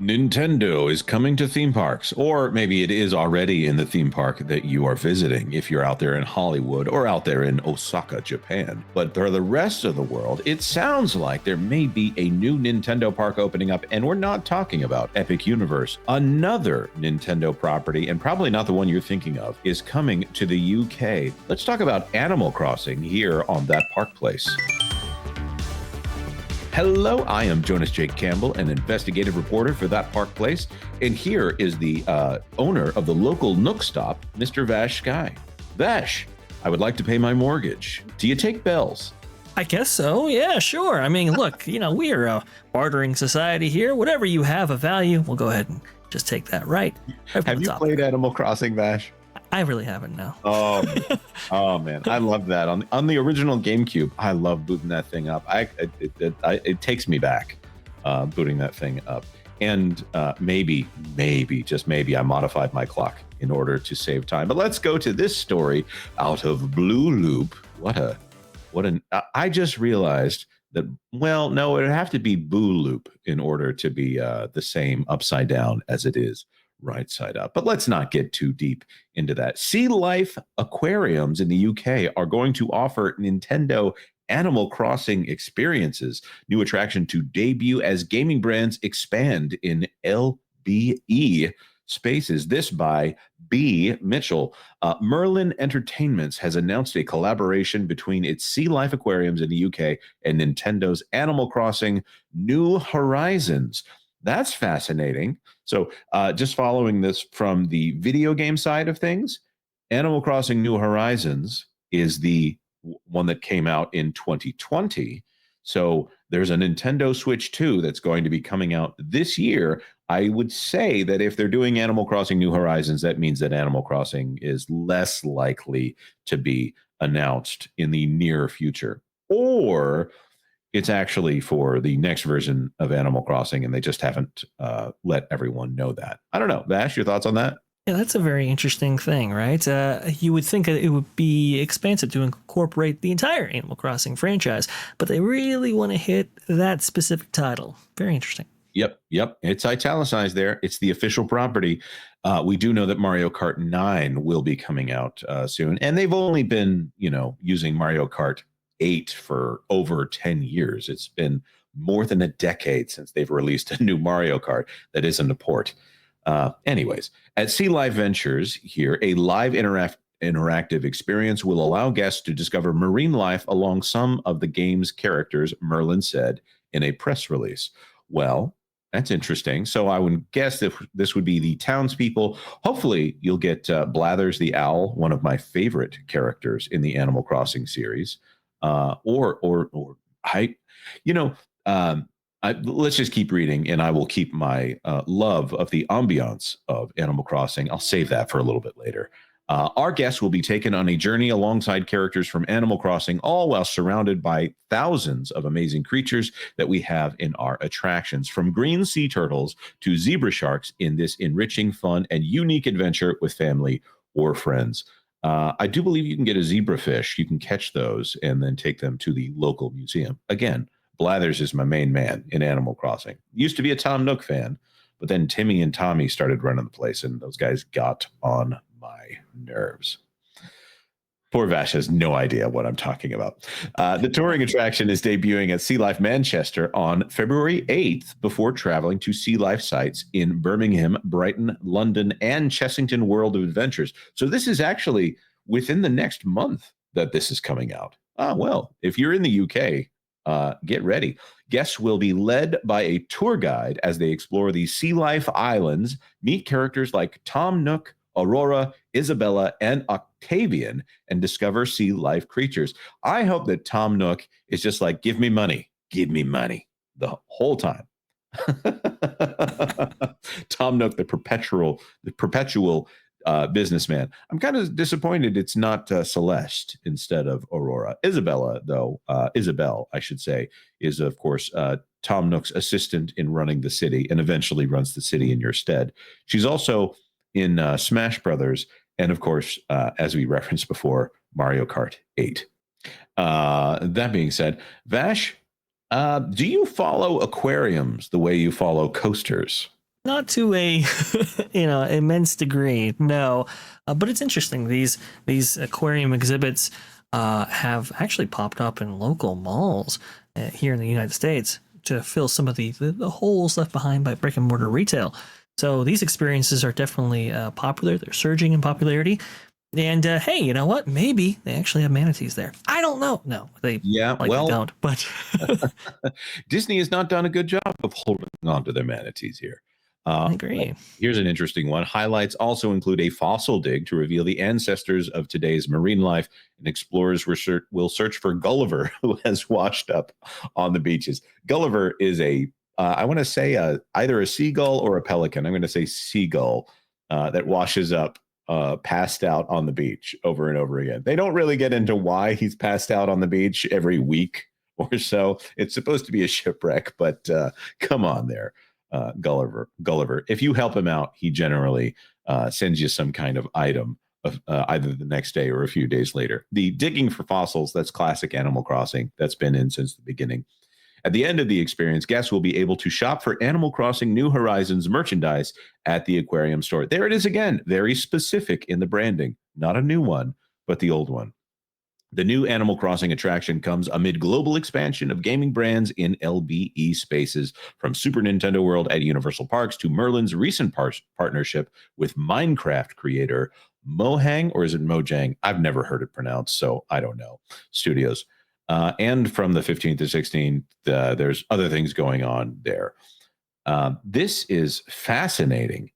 Nintendo is coming to theme parks, or maybe it is already in the theme park that you are visiting if you're out there in Hollywood or out there in Osaka, Japan. But for the rest of the world, it sounds like there may be a new Nintendo park opening up, and we're not talking about Epic Universe. Another Nintendo property, and probably not the one you're thinking of, is coming to the UK. Let's talk about Animal Crossing here on That Park Place. Hello, I am Jonas J. Campbell, an investigative reporter for That Park Place, and here is the owner of the local Nook Stop, Mr. VashSky. Vash, I would like to pay my mortgage. Do you take bells? I guess so. Yeah, sure. I mean, look, we're a bartering society here. Whatever you have of value, we'll go ahead and just take that, right? Have you played Animal Crossing, Vash? I really haven't, no. Oh man, I love that on the original GameCube. I love booting that thing up. It takes me back, booting that thing up. And maybe just maybe I modified my clock in order to save time. But let's go to this story out of Blue Loop. I just realized that, well, no, it'd have to be Boo Loop in order to be the same upside down as it is right side up. But let's not get too deep into that. Sea Life aquariums in the UK are going to offer Nintendo Animal Crossing experiences. New attraction to debut as gaming brands expand in LBE spaces. This by B. Mitchell. Merlin Entertainments has announced a collaboration between its Sea Life aquariums in the UK and Nintendo's Animal Crossing New Horizons. That's fascinating. So just following this from the video game side of things, Animal Crossing New Horizons is the one that came out in 2020. So there's a Nintendo Switch 2 that's going to be coming out this year. I would say that if they're doing Animal Crossing New Horizons, that means that Animal Crossing is less likely to be announced in the near future. Or it's actually for the next version of Animal Crossing, and they just haven't let everyone know that. I don't know. Vash, your thoughts on that? Yeah, that's a very interesting thing, right? You would think that it would be expansive to incorporate the entire Animal Crossing franchise, but they really want to hit that specific title. Very interesting. Yep. It's italicized there. It's the official property. We do know that Mario Kart 9 will be coming out soon, and they've only been, using Mario Kart 8 for over 10 years. It's been more than a decade since they've released a new Mario Kart that isn't a port. Anyways, at Sea Life Ventures here, a live interactive experience will allow guests to discover marine life along some of the game's characters, Merlin said in a press release. Well, that's interesting. So I would guess that this would be the townspeople. Hopefully you'll get Blathers the Owl, one of my favorite characters in the Animal Crossing series. Let's just keep reading, and I will keep my love of the ambiance of Animal Crossing. I'll save that for a little bit later. Our guests will be taken on a journey alongside characters from Animal Crossing, all while surrounded by thousands of amazing creatures that we have in our attractions, from green sea turtles to zebra sharks in this enriching, fun, and unique adventure with family or friends. I do believe you can get a zebrafish. You can catch those and then take them to the local museum. Again, Blathers is my main man in Animal Crossing. Used to be a Tom Nook fan, but then Timmy and Tommy started running the place, and those guys got on my nerves. Poor Vash has no idea what I'm talking about. The touring attraction is debuting at Sea Life Manchester on February 8th before traveling to Sea Life sites in Birmingham, Brighton, London, and Chessington World of Adventures. So this is actually within the next month that this is coming out. Well, if you're in the UK, get ready. Guests will be led by a tour guide as they explore the Sea Life Islands, meet characters like Tom Nook, Aurora, Isabella, and Octavian, and discover sea life creatures. I hope that Tom Nook is just like, give me money the whole time. Tom Nook, the perpetual businessman. I'm kind of disappointed it's not Celeste instead of Aurora. Isabella, though, Isabel, I should say, is of course Tom Nook's assistant in running the city, and eventually runs the city in your stead. She's also in Smash Brothers, and of course, as we referenced before, Mario Kart 8. That being said, Vash, do you follow aquariums the way you follow coasters? not to a immense degree, no. But it's interesting. These aquarium exhibits have actually popped up in local malls here in the United States to fill some of the holes left behind by brick and mortar retail. So these experiences are definitely popular. They're surging in popularity. And hey, you know what? Maybe they actually have manatees there. I don't know. No, they don't. But Disney has not done a good job of holding on to their manatees here. I agree. Here's an interesting one. Highlights also include a fossil dig to reveal the ancestors of today's marine life, and explorers will search for Gulliver, who has washed up on the beaches. Gulliver is I want to say either a seagull or a pelican. I'm going to say seagull that washes up passed out on the beach over and over again. They don't really get into why he's passed out on the beach every week or so. It's supposed to be a shipwreck, but come on there. Gulliver. If you help him out, he generally sends you some kind of item of, either the next day or a few days later. The digging for fossils, that's classic Animal Crossing. That's been in since the beginning. At the end of the experience, guests will be able to shop for Animal Crossing New Horizons merchandise at the aquarium store. There it is again, very specific in the branding. Not a new one, but the old one. The new Animal Crossing attraction comes amid global expansion of gaming brands in LBE spaces, from Super Nintendo World at Universal Parks to Merlin's recent partnership with Minecraft creator Mojang, or is it Mojang? I've never heard it pronounced, so I don't know. Studios. And from the 15th to 16th, there's other things going on there. This is fascinating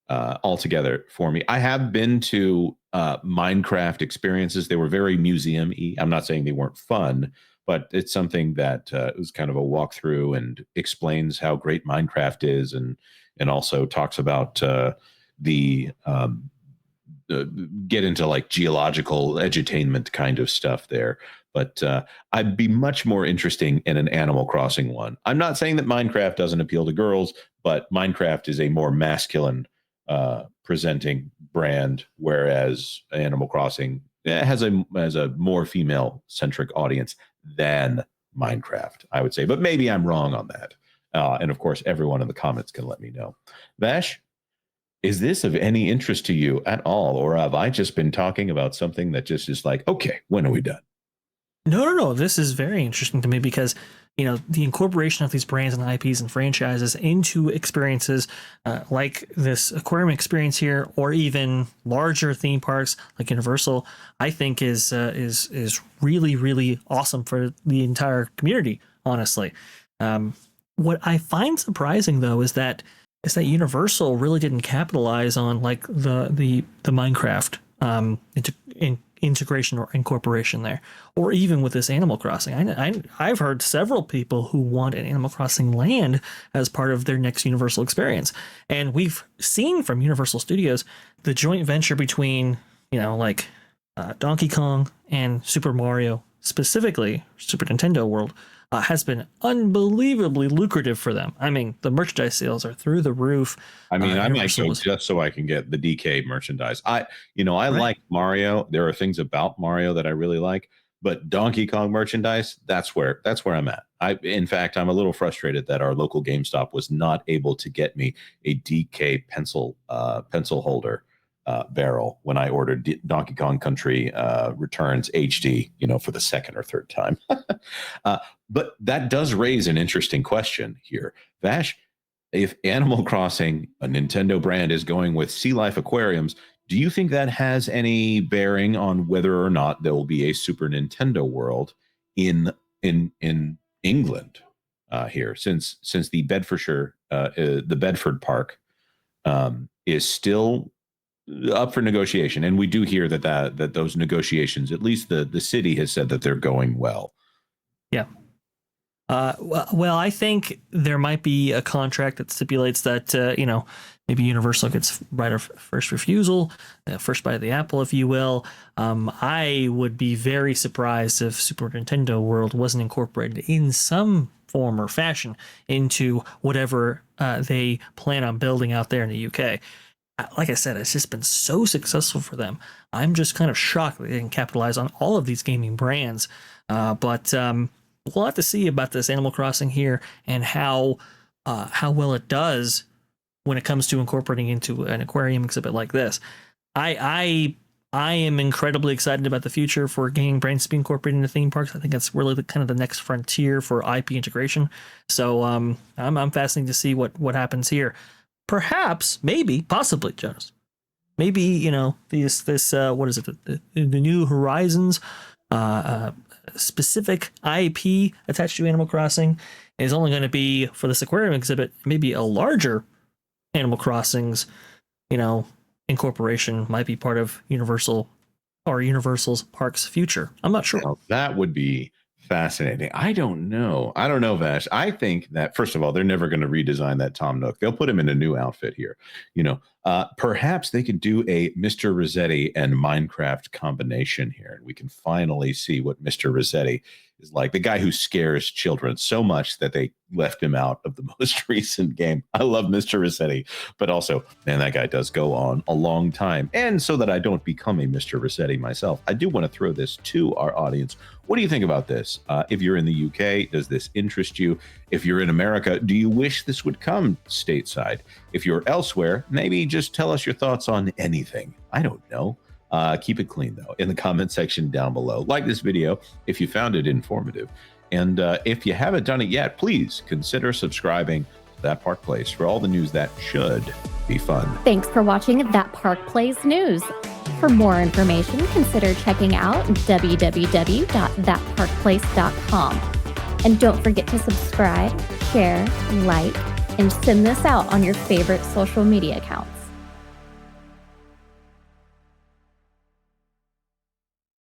altogether for me. I have been to Minecraft experiences. They were very museum-y. I'm not saying they weren't fun, but it's something that was kind of a walkthrough and explains how great Minecraft is, and also talks about the get into like geological edutainment kind of stuff there. But I'd be much more interesting in an Animal Crossing one. I'm not saying that Minecraft doesn't appeal to girls, but Minecraft is a more masculine presenting brand, whereas Animal Crossing has a more female centric audience than Minecraft, I would say. But maybe I'm wrong on that. And of course, everyone in the comments can let me know. Vash, is this of any interest to you at all? Or have I just been talking about something that just is like, okay, when are we done? No. This is very interesting to me because, the incorporation of these brands and IPs and franchises into experiences like this aquarium experience here, or even larger theme parks like Universal, I think is really, really awesome for the entire community, honestly. What I find surprising, though, is that Universal really didn't capitalize on like the Minecraft integration or incorporation there, or even with this Animal Crossing. I've heard several people who want an Animal Crossing land as part of their next Universal experience, and we've seen from Universal Studios the joint venture between Donkey Kong and Super Mario, specifically Super Nintendo World, has been unbelievably lucrative for them. I mean, the merchandise sales are through the roof. I mean, I might go just so I can get the DK merchandise. I like Mario. There are things about Mario that I really like, but Donkey Kong merchandise, that's where I'm at. In fact, I'm a little frustrated that our local GameStop was not able to get me a DK pencil holder barrel when I ordered Donkey Kong Country Returns HD, for the second or third time. But that does raise an interesting question here. Vash, if Animal Crossing, a Nintendo brand, is going with Sea Life Aquariums, do you think that has any bearing on whether or not there will be a Super Nintendo World in England here, since the the Bedford Park is still up for negotiation, and we do hear that those negotiations, at least the city has said that they're going well. Yeah. Well, I think there might be a contract that stipulates that maybe Universal gets right of first refusal, first bite of the apple, if you will. I would be very surprised if Super Nintendo World wasn't incorporated in some form or fashion into whatever they plan on building out there in the UK. Like I said, it's just been so successful for them. I'm just kind of shocked that they didn't capitalize on all of these gaming brands. But we'll have to see about this Animal Crossing here and how well it does when it comes to incorporating into an aquarium exhibit like this. I am incredibly excited about the future for gaming brands to be incorporated into theme parks. I think that's really kind of the next frontier for IP integration. So I'm fascinated to see what happens here. Perhaps, maybe, possibly, Jonas. Maybe, this what is it? The New Horizons specific IP attached to Animal Crossing is only going to be for this aquarium exhibit. Maybe a larger Animal Crossings, incorporation might be part of Universal's park's future. I'm not sure. Now, that would be fascinating. I don't know, Vash. I think that, first of all, they're never going to redesign that Tom Nook. They'll put him in a new outfit here. Perhaps they could do a Mr. Rossetti and Minecraft combination here, and we can finally see what Mr. Rossetti is like, the guy who scares children so much that they left him out of the most recent game. I love Mr. Rossetti, but also, man, that guy does go on a long time. And so that I don't become a Mr. Rossetti myself, I do want to throw this to our audience. What do you think about this? If you're in the UK, does this interest you? If you're in America, do you wish this would come stateside? If you're elsewhere, maybe just tell us your thoughts on anything. I don't know. Keep it clean, though, in the comment section down below. Like this video if you found it informative. And if you haven't done it yet, please consider subscribing to That Park Place for all the news that should be fun. Thanks for watching That Park Place News. For more information, consider checking out www.thatparkplace.com. And don't forget to subscribe, share, like, and send this out on your favorite social media accounts.